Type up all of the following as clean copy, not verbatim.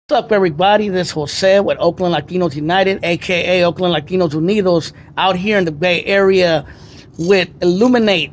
What's up, everybody? This is Jose with Oakland Latinos United, aka Oakland Latinos Unidos, out here in the Bay Area with Illuminate,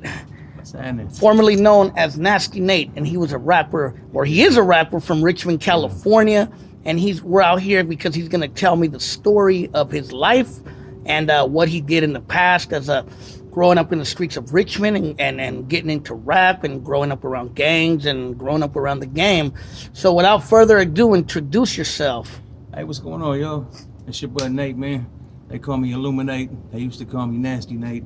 formerly known as Nasty Nate, and he was a rapper, or he is a rapper from Richmond, California, and we're out here because he's gonna tell me the story of his life and what he did in the past as a growing up in the streets of Richmond and getting into rap and growing up around gangs and growing up around the game. So without further ado, introduce yourself. Hey, what's going on, yo? It's your buddy Nate, man. They call me Illuminate. They used to call me Nasty Nate,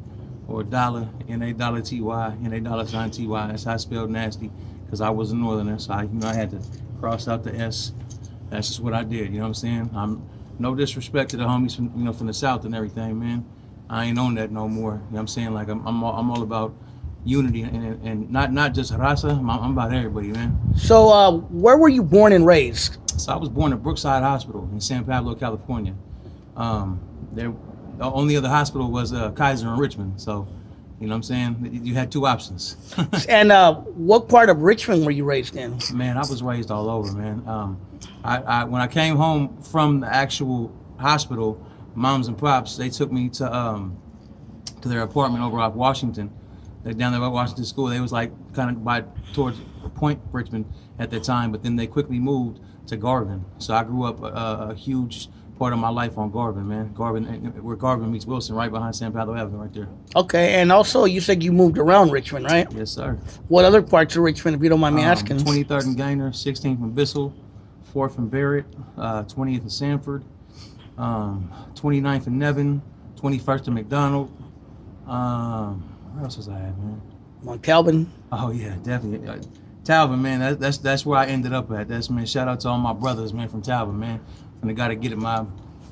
or Dollar, N-A-Dollar-T-Y, N-A-Dollar-T-Y. That's how I spelled nasty, because I was a northerner, so I had to cross out the S. That's just what I did, you know what I'm saying? I'm no disrespect to the homies from the South and everything, man. I ain't on that no more. You know what I'm saying? Like I'm all about unity and not just raza. I'm about everybody, man. So where were you born and raised? So I was born at Brookside Hospital in San Pablo, California. The only other hospital was Kaiser in Richmond. So, you know what I'm saying? You had two options. And what part of Richmond were you raised in? Man, I was raised all over, man. When I came home from the actual hospital, moms and pops, they took me to their apartment over off Washington. They're down there at Washington School. They was like kind of towards Point Richmond at that time, but then they quickly moved to Garvin. So I grew up a huge part of my life on Garvin, man. Garvin, where Garvin meets Wilson, right behind San Pablo Avenue, right there. Okay, and also you said you moved around Richmond, right? Yes, sir. What other parts of Richmond, if you don't mind me asking? 23rd and Gaynor, 16th and Bissell, 4th and Barrett, 20th and Sanford. 29th and Nevin, 21st and McDonald. Where else was I at, man? On Calvin. Oh yeah, definitely. Talbot, man. That's where I ended up at. Man. Shout out to all my brothers, man, from Talbot, man. And they got to get it, my.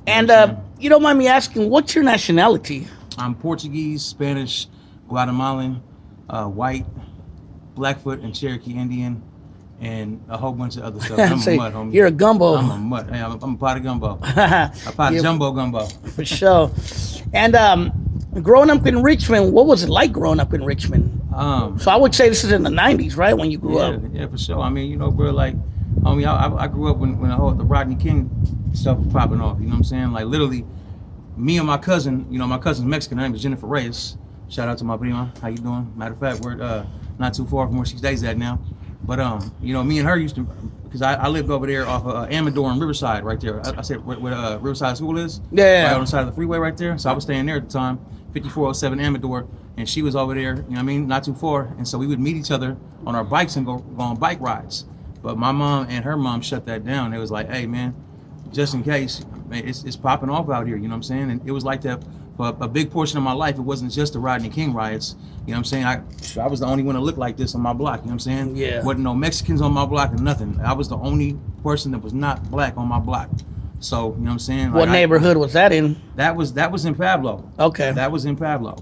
And you don't mind me asking, what's your nationality? I'm Portuguese, Spanish, Guatemalan, white, Blackfoot, and Cherokee Indian, and a whole bunch of other stuff. I'm a mutt, homie. You're a gumbo. I'm a mutt. Hey, I'm a pot of gumbo. A pot of jumbo gumbo. For sure. And growing up in Richmond, what was it like growing up in Richmond? So I would say this is in the 90s, right, when you grew up? Yeah, for sure. I mean, bro, like, homie, I grew up when the Rodney King stuff was popping off, you know what I'm saying? Like, literally, me and my cousin, my cousin's Mexican, her name is Jennifer Reyes. Shout out to my prima. How you doing? Matter of fact, we're not too far from where she stays at now. But, me and her used to, because I lived over there off of Amador and Riverside right there. I said where Riverside School is? Yeah. Right on the side of the freeway right there. So I was staying there at the time, 5407 Amador, and she was over there, not too far. And so we would meet each other on our bikes and go on bike rides. But my mom and her mom shut that down. It was like, hey, man, just in case, man, it's popping off out here, you know what I'm saying? And it was like that for a big portion of my life. It wasn't just the Rodney King riots, you know what I'm saying? I was the only one that looked like this on my block, you know what I'm saying? Yeah. Wasn't no Mexicans on my block or nothing. I was the only person that was not black on my block. So, you know what I'm saying? What neighborhood was that in? That was in Pablo. Okay. That was in Pablo.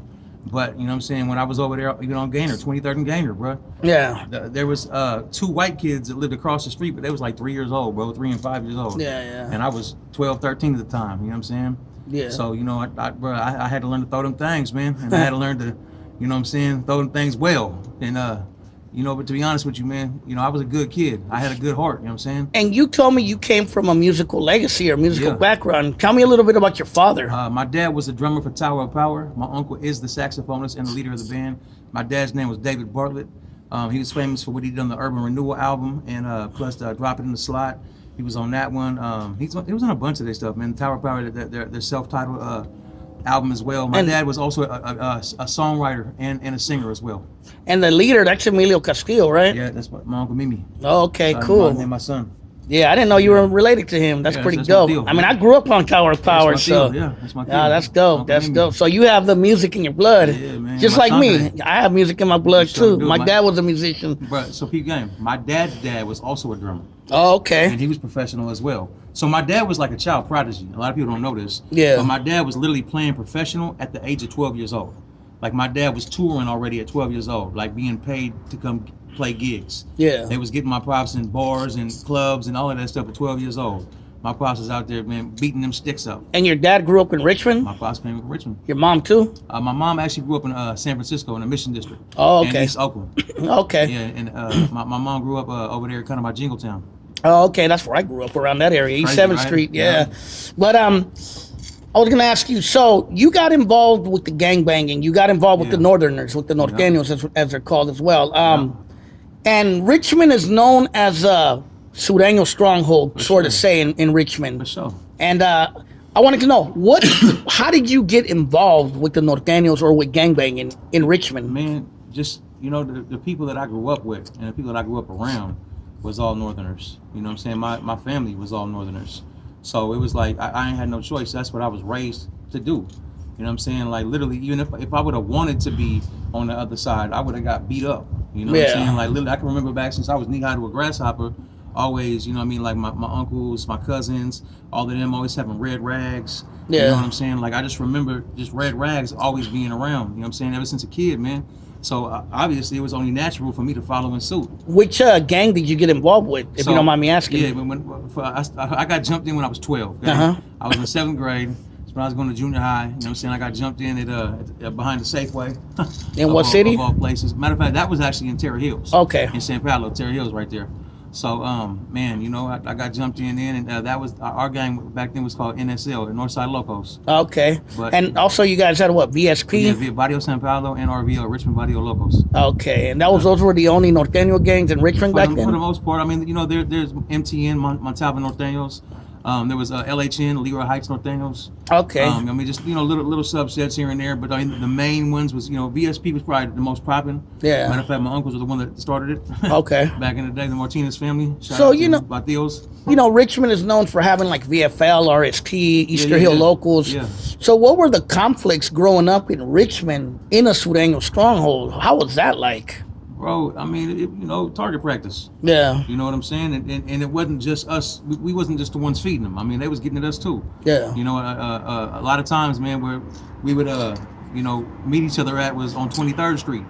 But, you know what I'm saying, when I was over there, on Gaynor, 23rd and Gaynor, bro. Yeah. There was two white kids that lived across the street, but they was like 3 years old, bro, 3 and 5 years old. Yeah. And I was 12, 13 at the time, you know what I'm saying? Yeah. So, I had to learn to throw them things, man. And I had to learn to, you know what I'm saying, throw them things well. And, but to be honest with you, man, I was a good kid. I had a good heart, you know what I'm saying? And you told me you came from a musical legacy or musical background. Tell me a little bit about your father. My dad was the drummer for Tower of Power. My uncle is the saxophonist and the leader of the band. My dad's name was David Bartlett. He was famous for what he did on the Urban Renewal album and plus Drop It in the Slot. He was on that one. He was on a bunch of their stuff, man. Tower of Power, their self-titled album as well. My dad was also a songwriter and a singer as well. And the leader, that's Emilio Castillo, right? Yeah, that's my Uncle Mimi. Oh, okay, cool. And my son. Yeah, I didn't know you were related to him. That's pretty dope. I mean, I grew up on Tower of Power, so that's my that's dope. That's dope. So you have the music in your blood, man. Just like me. I have music in my blood too. My dad was a musician. Bro, so peep game. My dad's dad was also a drummer. Oh, okay. And he was professional as well. So my dad was like a child prodigy. A lot of people don't know this. Yeah. But my dad was literally playing professional at the age of 12 years old. Like my dad was touring already at 12 years old, like being paid to come play gigs. Yeah. They was getting my pops in bars and clubs and all of that stuff at 12 years old. My pops was out there, man, beating them sticks up. And your dad grew up in Richmond? My pops came from Richmond. Your mom too? My mom actually grew up in San Francisco in the Mission District. Oh, okay. In East Oakland. Okay. Yeah, and my mom grew up over there kind of by Jingletown. Oh, okay, that's where I grew up, around that area, East Crazy, 7th right? Street. Yeah. But I was gonna ask you. So you got involved with the gangbanging. You got involved with the Northerners, with the Norteños, as they're called as well. And Richmond is known as a Sureño stronghold, sort of say in Richmond. For sure. And I wanted to know how did you get involved with the Norteños or with gangbanging in Richmond? Man, just the people that I grew up with and the people that I grew up around was all Northerners. You know what I'm saying? My family was all Northerners. So it was like I ain't had no choice. That's what I was raised to do. You know what I'm saying? Like literally, even if I would have wanted to be on the other side, I would have got beat up. You know what I'm saying? Like literally, I can remember back since I was knee high to a grasshopper. Always, you know what I mean? Like my uncles, my cousins, all of them always having red rags. You know what I'm saying? Like I just remember just red rags always being around. You know what I'm saying? Ever since a kid, man. So obviously it was only natural for me to follow in suit. Which gang did you get involved with, if you don't mind me asking? Yeah, I got jumped in when I was 12. Okay? I was in 7th grade. That's when I was going to junior high. You know what I'm saying? I got jumped in at behind the Safeway. In what city? Of all places. Matter of fact, that was actually in Terra Hills. Okay. In San Paulo, Terra Hills right there. So, man, I got jumped in, and that was our gang back then was called NSL, Northside Locos. Okay. And also, you guys had what, VSP? Yeah, Barrio San Paulo, NRVO, Richmond Barrio Locos. Okay, and those were the only Norteño gangs in Richmond back then? For the most part. I mean, there's MTN, Montalva Norteños. There was LHN, Leroy Heights Norteños. Okay. I mean, just little subsets here and there, but I mean, the main ones was VSP was probably the most popping. Yeah. Matter of fact, my uncles were the one that started it. Okay. Back in the day, the Martinez family. Shout out to Thizz. Richmond is known for having like VFL, RST, Easter Hill locals. Yeah. So what were the conflicts growing up in Richmond in a Sureño stronghold? How was that like? Bro, I mean, target practice. Yeah. You know what I'm saying? And it wasn't just us. We wasn't just the ones feeding them. I mean, they was getting at us too. Yeah. A lot of times, man, where we would, meet each other at was on 23rd Street.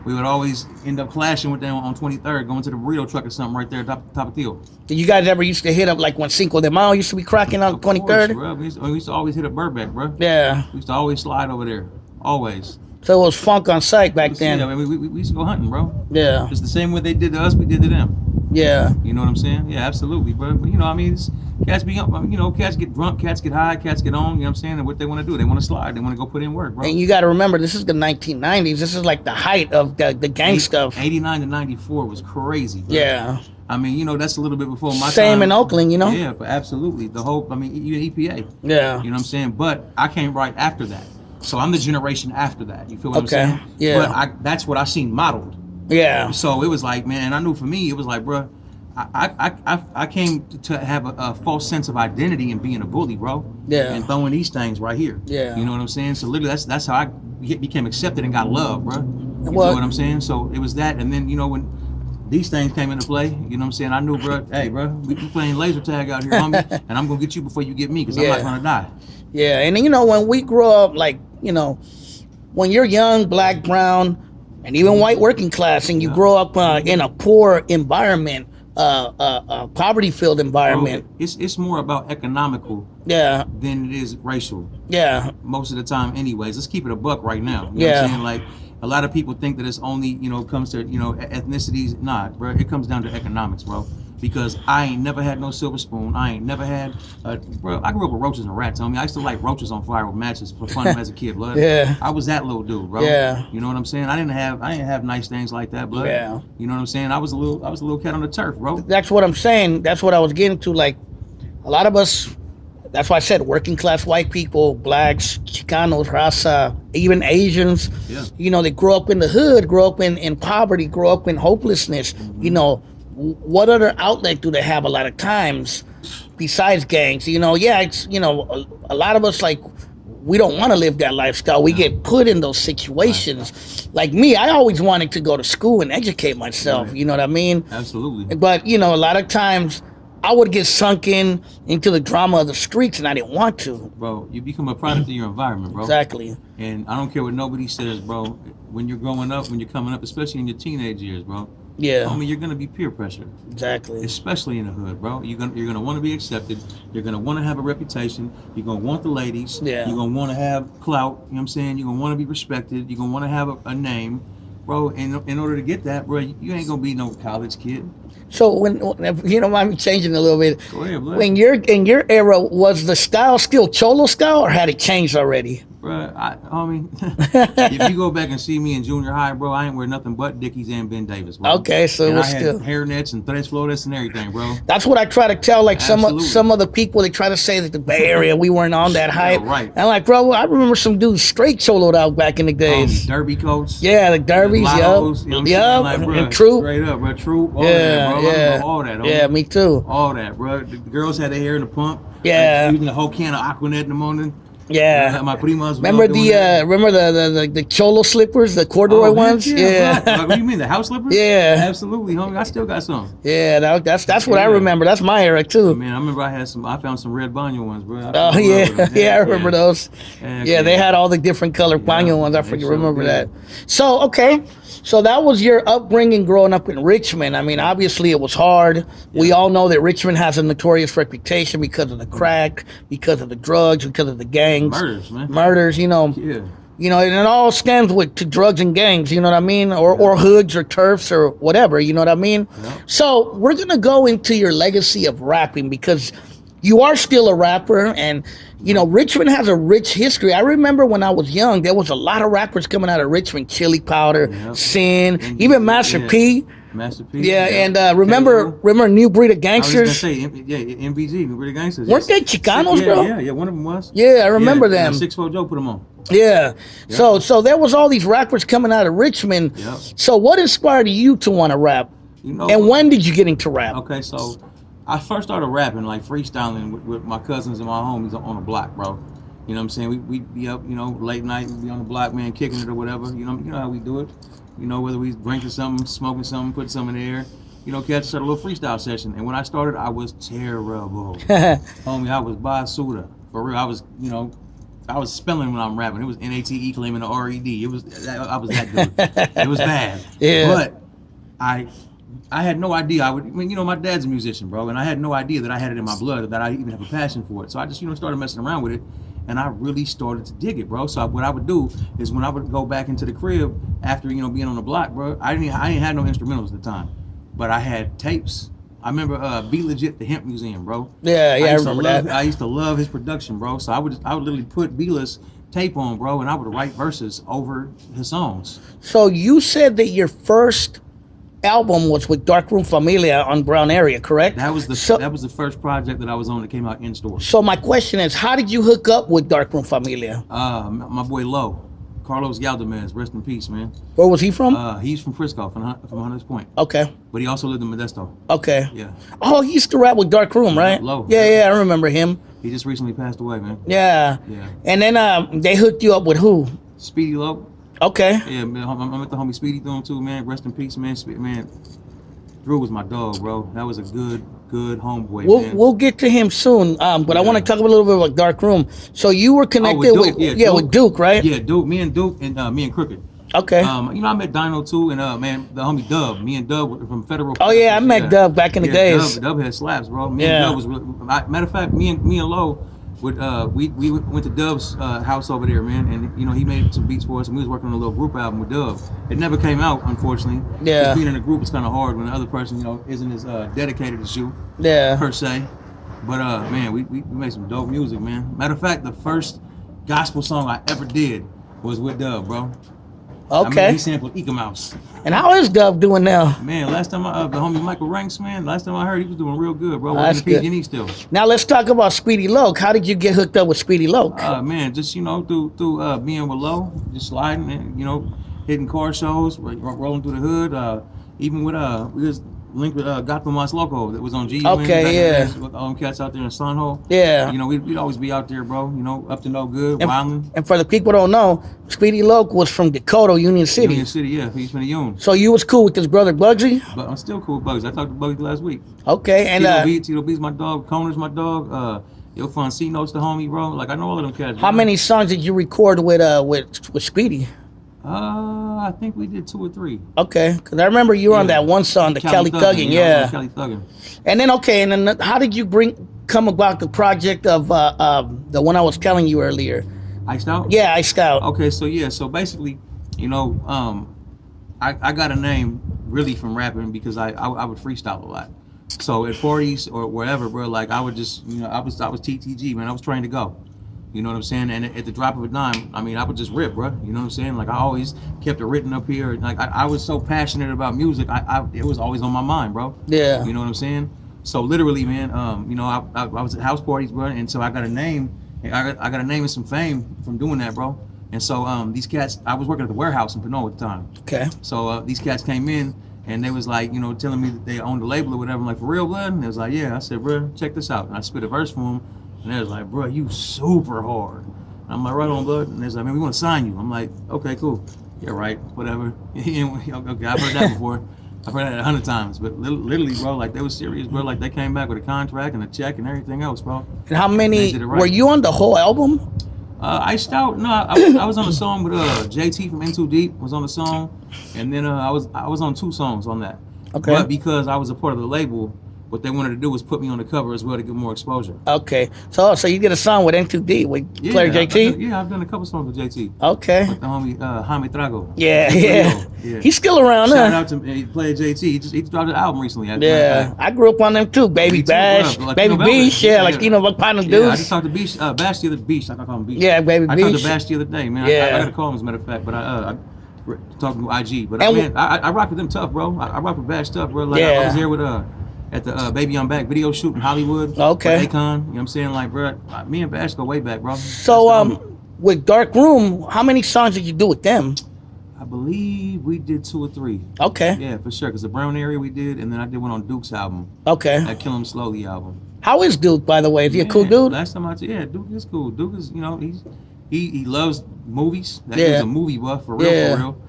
We would always end up clashing with them on 23rd, going to the burrito truck or something right there, top of the hill. Did you guys ever used to hit up like when Cinco de Mayo used to be cracking on 23rd? Bro. We used to always hit up Burbank, bro. Yeah. We used to always slide over there. Always. So it was funk on sight back then. Yeah, I mean, we used to go hunting, bro. Yeah. It's the same way they did to us, we did to them. Yeah. You know what I'm saying? Yeah, absolutely, bro. But I mean, cats be up. Cats get drunk, cats get high, cats get on. You know what I'm saying? And what they want to do, they want to slide. They want to go put in work, bro. And you got to remember, this is the 1990s. This is like the height of the gang stuff. 89 to 94 was crazy, bro. Yeah. I mean, that's a little bit before my time. Same in Oakland, Yeah, but absolutely. The whole, even EPA. Yeah. You know what I'm saying? But I came right after that. So I'm the generation after that. You feel what I'm saying? Yeah. But that's what I seen modeled. Yeah. So it was like, man, I knew for me, it was like, bro, I came to have a false sense of identity in being a bully, bro. Yeah. And throwing these things right here. Yeah. You know what I'm saying? So literally, that's how I became accepted and got love, bro. You feel what I'm saying? So it was that, and then when these things came into play, you know what I'm saying? I knew, bro, hey, bro, we playing laser tag out here, homie, and I'm gonna get you before you get me, because I'm not gonna die. Yeah, and when we grow up, like, when you're young, black, brown, and even white working class, and you grow up in a poor environment, poverty-filled environment. It's more about economical than it is racial. Yeah. Most of the time anyways. Let's keep it a buck right now. You know what I'm saying? Like, a lot of people think that it's only, comes to, ethnicities. Nah, bro, it comes down to economics, bro. Because I ain't never had no silver spoon. I ain't never had, bro, I grew up with roaches and rats. I used to light roaches on fire with matches for fun as a kid, blood. Yeah. I was that little dude, bro. Yeah. You know what I'm saying? I didn't have nice things like that, blood. Yeah. You know what I'm saying? I was a little cat on the turf, bro. That's what I'm saying. That's what I was getting to. Like, a lot of us, that's why I said working class white people, blacks, Chicanos, Raza, even Asians, they grow up in the hood, grow up in poverty, grow up in hopelessness. Mm-hmm. What other outlet do they have a lot of times besides gangs? It's, a lot of us, like, we don't want to live that lifestyle. We get put in those situations. Like me, I always wanted to go to school and educate myself. Right. You know what I mean? Absolutely. But, a lot of times I would get sunk into the drama of the streets, and I didn't want to. Bro, you become a product of your environment, bro. Exactly. And I don't care what nobody says, bro. When you're growing up, when you're coming up, especially in your teenage years, bro. Yeah. Homie, you're gonna be peer pressure. Exactly. Especially in the hood, bro. You're gonna want to be accepted. You're gonna want to have a reputation. You're gonna want the ladies. Yeah. You're gonna want to have clout. You know what I'm saying? You're gonna want to be respected. You're gonna want to have a name. bro. And in order to get that, bro, you ain't gonna be no college kid. So when you don't mind me changing a little bit, Go ahead, bro. when in your era, was the style still cholo style, or had it changed already? Bro, homie, if you go back and see me in junior high, bro, I ain't wear nothing but Dickies and Ben Davis, bro. Okay, so and it was I had still hairnets and Tres Flores and everything, bro. That's what I try to tell. Like Absolutely. some of the people, they try to say that the Bay Area, we weren't on that hype. Yeah, right. And like, bro, I remember some dudes straight choloed out back in the days. Derby coats. Yeah, the derbies, Lottos, you know what I'm saying? yep, Like, bro, and True. Straight up, bro, True. All Yeah, that, bro. I yeah, remember all that. Homie. yeah, me too. All that, bro. The girls had their hair in the pump. Yeah. Like, using the whole can of Aquanet in the morning. Yeah. My primas. Remember the cholo slippers, the corduroy ones? Yeah. Like, what do you mean, the house slippers? Yeah. Absolutely, homie. I still got some. Yeah, that's what I remember. That's my era too. Man, I remember I found some red baño ones, bro. Oh yeah, I remember those. Yeah, they had all the different color baño ones. I remember that. So okay, so that was your upbringing growing up in Richmond. I mean, obviously it was hard. Yeah. We all know that Richmond has a notorious reputation because of the crack, because of the drugs, because of the gangs. Murders, man. Murders, you know. Yeah. You know, and it all stems to drugs and gangs, you know what I mean? Or hoods or turfs or whatever, you know what I mean? Yeah. So we're going to go into your legacy of rapping because you are still a rapper and, you know, Richmond has a rich history. I remember when I was young, there was a lot of rappers coming out of Richmond, Chili Powder, Sin, even Master P. Master P. Yeah, and remember New Breed of Gangsters? I was gonna say, MBG, New Breed of Gangsters. Weren't they Chicanos, bro? Yeah, one of them was. Yeah, I remember them. 6'4" Joe put them on. Yeah. Yep. So there was all these rappers coming out of Richmond. Yep. So what inspired you to want to rap? You know, and when did you get into rap? Okay, so I first started rapping, like freestyling with my cousins and my homies on the block, bro. You know what I'm saying? We'd be up, you know, late night, we'd be on the block, man, kicking it or whatever. You know how we do it. You know, whether we drinking something, smoking something, put something in the air, you know, catch a little freestyle session. And when I started, I was terrible. Homie, I was basura. For real, I was spelling when I'm rapping. It was NATE claiming the RED. I was that dude. It was bad. Yeah. But I had no idea. My dad's a musician, bro, and I had no idea that I had it in my blood, that I even have a passion for it. So I just, started messing around with it. And I really started to dig it, bro. So what I would do is when I would go back into the crib after, being on the block, bro, I didn't have no instrumentals at the time, but I had tapes. I remember Be Legit, the Hemp Museum, bro. Yeah, I remember that. I used to love his production, bro. So I would literally put Be-Less tape on, bro, and I would write verses over his songs. So you said that your first album was with Darkroom Familia on Brown Area, correct? That was the first project that I was on that came out in store. So my question is, how did you hook up with Darkroom Familia? My boy Low, Carlos Galdamez, rest in peace, man. Where was he from? He's from Frisco, from Hunters Point. Okay. But he also lived in Modesto. Okay. Yeah. Oh, he used to rap with Darkroom, right? Low. Yeah, I remember him. He just recently passed away, man. Yeah. Yeah. And then they hooked you up with who? Speedy Low. Okay. Yeah, man, I'm at the homie Speedy through him too, man. Rest in peace, man. Drew was my dog, bro. That was a good homeboy, man. We'll get to him soon, but I want to talk a little bit about Darkroom. So you were connected with Duke, right? Yeah, Duke. Me and Duke and me and Crooked. Okay. I met Dino too, and the homie Dub. Me and Dub were from Federal. Oh yeah, I met Dub back in the days. Dub had slaps, bro. Me and Dub was matter of fact, me and Low we went to Dub's house over there, man, and he made some beats for us, and we was working on a little group album with Dub. It never came out, unfortunately. Yeah. Just being in a group is kind of hard when the other person, isn't as dedicated as you. Yeah. Per se, but man, we made some dope music, man. Matter of fact, the first gospel song I ever did was with Dub, bro. Okay. He sampled Eka Mouse. And how is Dub doing now? Man, last time the homie Michael Ranks, man, last time I heard he was doing real good, bro. That's good. PG&E still. Now let's talk about Speedy Loke. How did you get hooked up with Speedy Loke? Man, just through being with Low, just sliding and hitting car shows, rolling through the hood. Even with we was linked with Gotham Mas Loco that was on G. Okay, yeah. With cats out there in Sun Hole. Yeah. We'd always be out there, bro. Up to no good, wilding. And for the people who don't know, Speedy Loke was from Dakota, Union City. Union City, yeah. He's from the Union. So you was cool with his brother Bugsy? But I'm still cool with Bugsy. I talked to Bugsy last week. Okay, and Tito B's my dog. Coner's my dog. Yo Fun C Notes the homie, bro. Like I know all of them cats. How many songs did you record with Speedy? I think we did 2 or 3. Okay, because I remember you were on that one song, the Cali Thuggin, yeah. Cali Thuggin. And then how did you come about the project of the one I was telling you earlier? Iced Out? Yeah, Iced Out. Okay, so basically, I got a name really from rapping because I would freestyle a lot. So at parties or wherever, bro, like I would just, you know, I was TTG, man. I was trained to go. You know what I'm saying? And at the drop of a dime, I mean, I would just rip, bro. You know what I'm saying? Like I always kept it written up here. Like I was so passionate about music. It was always on my mind, bro. Yeah. You know what I'm saying? So literally, man, you know, I was at house parties, bro, and so I got a name. I got a name and some fame from doing that, bro. And so these cats, I was working at the warehouse in Pinot at the time. Okay. So these cats came in and they was like, you know, telling me that they owned the label or whatever. I'm like, for real, blood? And they was like, yeah. I said, bro, check this out. And I spit a verse for them. And they was like, bro, you super hard. And I'm like, right on, blood. And they was like, man, we want to sign you. I'm like, okay, cool. Yeah, right, whatever. Okay, I've heard that before. I've heard that 100 times. But literally, bro, like they was serious, bro. Like they came back with a contract and a check and everything else, bro. And how many, right. were you on the whole album? Iced Out, no, I was on a song with JT from In Too Deep was on the song, and then I was on 2 songs on that. Okay. But because I was a part of the label, what they wanted to do was put me on the cover as well to get more exposure. Okay, so you did a song with N2D with Player JT? I've done a couple songs with JT. Okay. With the homie Jaime Trago. Yeah. He's still around, Shout out to Player JT. He dropped an album recently. I grew up on them too. Baby Bash, Baby Beach, Latino Volcano Deuce. I just talked to Bash the other Beach. I call him Beach. Yeah, Baby Beach. I talked to Bash the other day, man. I got to call him as a matter of fact, but I talking to IG. But man, I rock with them tough, bro. I rock with Bash tough, bro. Like I was here with at the Baby I'm Back video shoot in Hollywood. Okay. With Akon, you know what I'm saying? Like, bro, me and Bash go way back, bro. So, with Darkroom, how many songs did you do with them? I believe we did 2 or 3. Okay. Yeah, for sure. Because the Brown area we did, and then I did one on Duke's album. Okay. That Kill 'Em Slowly album. How is Duke, by the way? Is he a cool dude? Last time Duke is cool. Duke is, you know, he loves movies. That dude's a movie buff, for real, for real.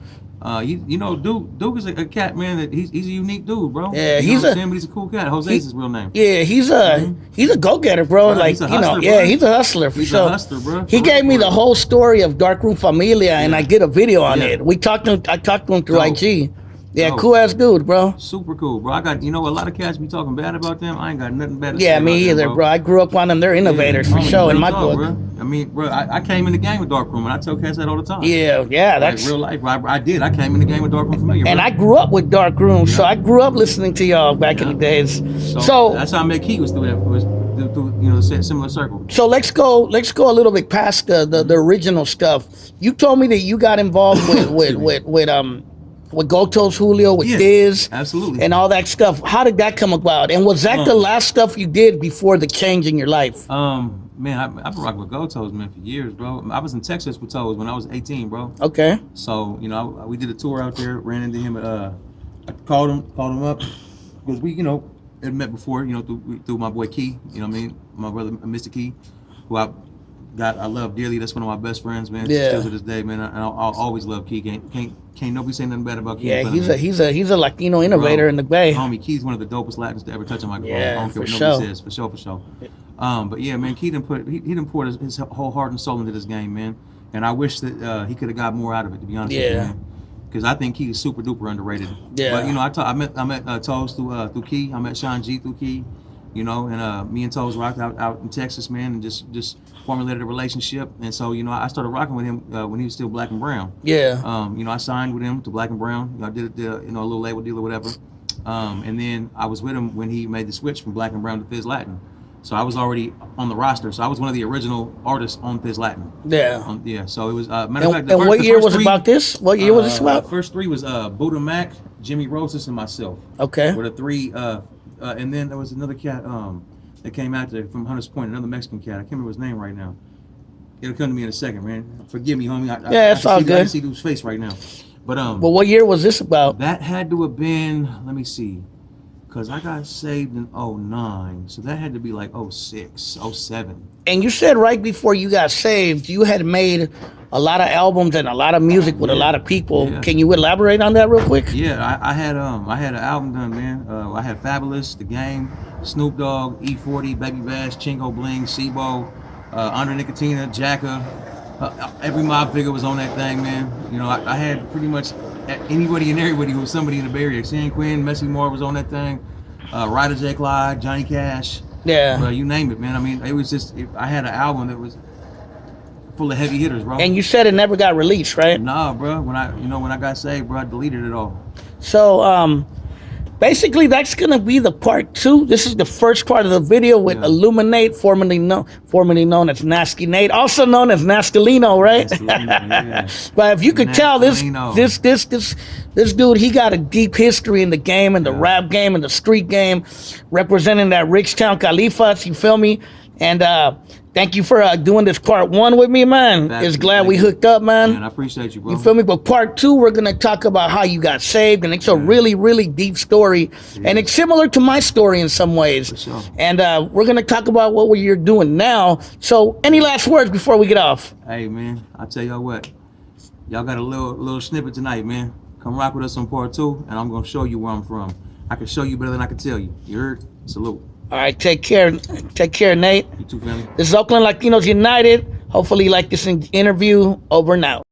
You know, Duke is a cat, man. That he's a unique dude, bro. Yeah, you know what I'm saying? But he's a cool cat. Jose's his real name. Yeah, he's a go-getter, bro. Like, he's a hustler, bro. He's a hustler for sure. He's a hustler, bro. He gave me the whole story of Darkroom Familia, and I did a video on it. I talked to him through IG. Yeah, cool ass dude, bro. Super cool, bro. A lot of cats be talking bad about them. I ain't got nothing bad to say. Yeah, me either, bro. I grew up on them. They're innovators for sure in my book. Bro. I mean, bro, I came in the game with Darkroom, and I tell cats that all the time. Yeah, that's real life. Bro. I did. I came in the game with Darkroom Familia, bro. And I grew up with Darkroom, so I grew up listening to y'all back in the days. So that's how I met Key was through that. Was through the similar circle. So let's go a little bit past the original stuff. You told me that you got involved with Goto's Julio, with Thizz, absolutely, and all that stuff. How did that come about? And was that the last stuff you did before the change in your life? Man, I've been rocking with Goto's, man, for years, bro. I was in Texas with Toes when I was 18, bro. Okay. So, you know, we did a tour out there, ran into him. I called him up because we, you know, had met before, you know, through my boy Key. You know what I mean? My brother, Mr. Key, who I love dearly. That's one of my best friends, man. Yeah. Still to this day, man. I'll always love Key. Can't nobody say nothing bad about Key. Yeah, he's a Latino innovator in the Bay. Homie, Key's one of the dopest Latins to ever touch a microphone. Yeah, I don't care what nobody says, for sure. But yeah, man, Key done poured his whole heart and soul into this game, man. And I wish that he could have got more out of it, to be honest with you, man. Because I think Key is super duper underrated. Yeah. But you know, I met Toes through Key. I met Sean G through Key. You know, and me and Toes rocked out in Texas, man, and just formulated a relationship. And so, you know, I started rocking with him when he was still Black and Brown. Yeah. You know, I signed with him to Black and Brown. You know, I did a little label deal or whatever. And then I was with him when he made the switch from Black and Brown to Thizz Latin. So I was already on the roster. So I was one of the original artists on Thizz Latin. Yeah. So it was matter of fact. And what year was about this? What year was this about? The first 3 was Buddha Mac, Jimmy Rosas, and myself. Okay. Were the 3. And then there was another cat that came out there from Hunters Point, another Mexican cat. I can't remember his name right now. It'll come to me in a second, man. Forgive me, homie. It's all good. I can see dude's face right now. But well, what year was this about? That had to have been, let me see, because I got saved in 09, so that had to be like 06, 07. And you said right before you got saved, you had made a lot of albums and a lot of music with a lot of people. Yeah. Can you elaborate on that real quick? Yeah, I had an album done, man. I had Fabulous, The Game, Snoop Dogg, E40, Baby Bash, Chingo Bling, Sibo, Andre Nicotina, Jacka. Every mob figure was on that thing, man. You know, I had pretty much anybody and everybody who was somebody in the Bay Area. San Quinn, Messy Moore was on that thing. Ryder J. Clyde, Johnny Cash. Yeah. You name it, man. I mean, it was just, I had an album that was, full of heavy hitters, bro. And you said it never got released, right? Nah, bro. When I got saved, bro, I deleted it all. So, basically, that's gonna be the part 2. This is the first part of the video with Illuminate, formerly known as Nasty Nate, also known as Nastalino, right? Yeah. But if you could tell, this Nastalino. dude, he got a deep history in the game, in the rap game, in the street game, representing that Richtown Califas. You feel me? And thank you for doing this part 1 with me, man. It's glad we hooked up, man. Man, I appreciate you, bro. You feel me? But part 2, we're gonna talk about how you got saved, and it's a really, really deep story, and it's similar to my story in some ways. For sure. And we're gonna talk about what you're doing now. So, any last words before we get off? Hey, man, I tell y'all what, y'all got a little snippet tonight, man. Come rock with us on part 2, and I'm gonna show you where I'm from. I can show you better than I can tell you. You heard? Salute. All right, take care. Take care, Nate. You too, family. This is Oakland Latinos United. Hopefully you like this interview. Over and out.